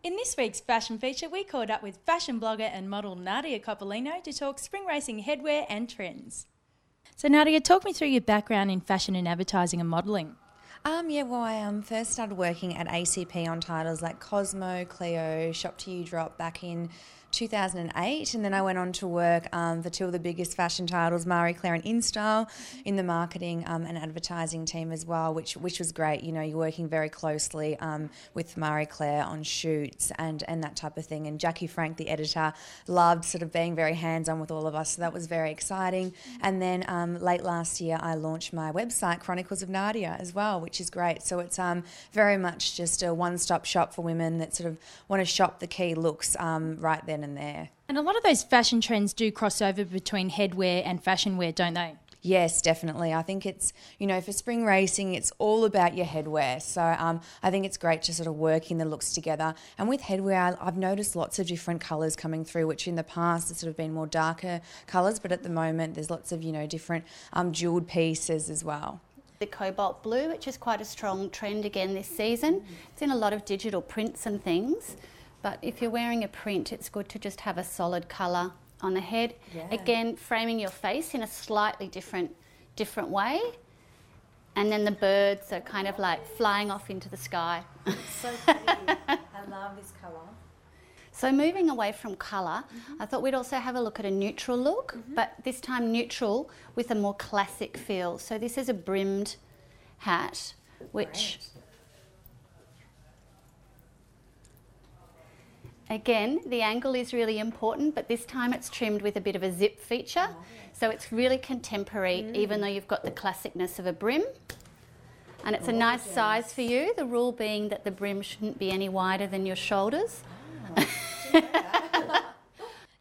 In this week's fashion feature, we caught up with fashion blogger and model Nadia Coppolino to talk spring racing headwear and trends. So Nadia, talk me through your background in fashion and advertising and modelling. I first started working at ACP on titles like Cosmo, Cleo, Shop to You Drop back in 2008, and then I went on to work for two of the biggest fashion titles, Marie Claire and InStyle, in the marketing and advertising team as well, which was great. You know, you're working very closely with Marie Claire on shoots and that type of thing. And Jackie Frank, the editor, loved sort of being very hands-on with all of us, so that was very exciting. And then late last year, I launched my website, Chronicles of Nadia, as well, which is great. So it's very much just a one-stop shop for women that sort of want to shop the key looks right then and there. And a lot of those fashion trends do cross over between headwear and fashion wear, don't they? Yes, definitely. I think it's, you know, for spring racing, it's all about your headwear. So I think it's great to sort of working the looks together. And with headwear, I've noticed lots of different colours coming through, which in the past has sort of been more darker colours, but at the moment there's lots of, you know, different jewelled pieces as well. The cobalt blue, which is quite a strong trend again this season. It's in a lot of digital prints and things. But if you're wearing a print, it's good to just have a solid colour on the head. Yeah. Again, framing your face in a slightly different way. And then the birds are kind of like flying off into the sky. It's so pretty. I love this colour. So moving away from colour, I thought we'd also have a look at a neutral look, but this time neutral with a more classic feel. So this is a brimmed hat, which... Great. Again, the angle is really important, but this time it's trimmed with a bit of a zip feature. So it's really contemporary, even though you've got the classicness of a brim. And it's a nice size for you, the rule being that the brim shouldn't be any wider than your shoulders.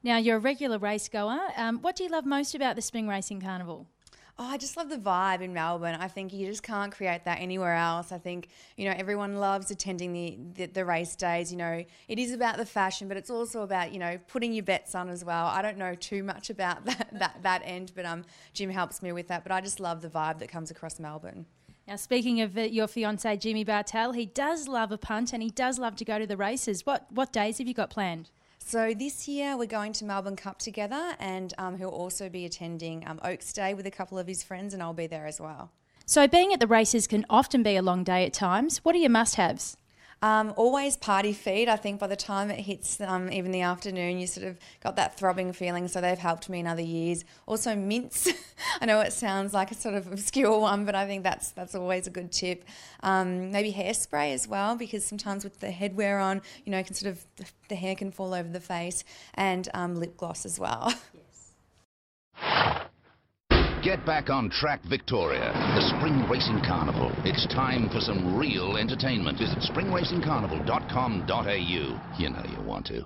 Now, you're a regular race goer. What do you love most about the Spring Racing Carnival? Oh, I just love the vibe in Melbourne. I think you just can't create that anywhere else. I think, you know, everyone loves attending the race days. You know, it is about the fashion, but it's also about, you know, putting your bets on as well. I don't know too much about that end, but Jim helps me with that. But I just love the vibe that comes across Melbourne. Now, speaking of your fiancé, Jimmy Bartell, he does love a punt and he does love to go to the races. What days have you got planned? So this year we're going to Melbourne Cup together, and he'll also be attending Oaks Day with a couple of his friends, and I'll be there as well. So being at the races can often be a long day at times. What are your must-haves? Always party feed. I think by the time it hits even the afternoon, you sort of got that throbbing feeling, so they've helped me in other years. Also mints. I know it sounds like a sort of obscure one, but I think that's always a good tip. Maybe hairspray as well, because sometimes with the headwear on, you know, the hair can fall over the face, and lip gloss as well. Get back on track, Victoria. The Spring Racing Carnival. It's time for some real entertainment. Visit springracingcarnival.com.au. You know you want to.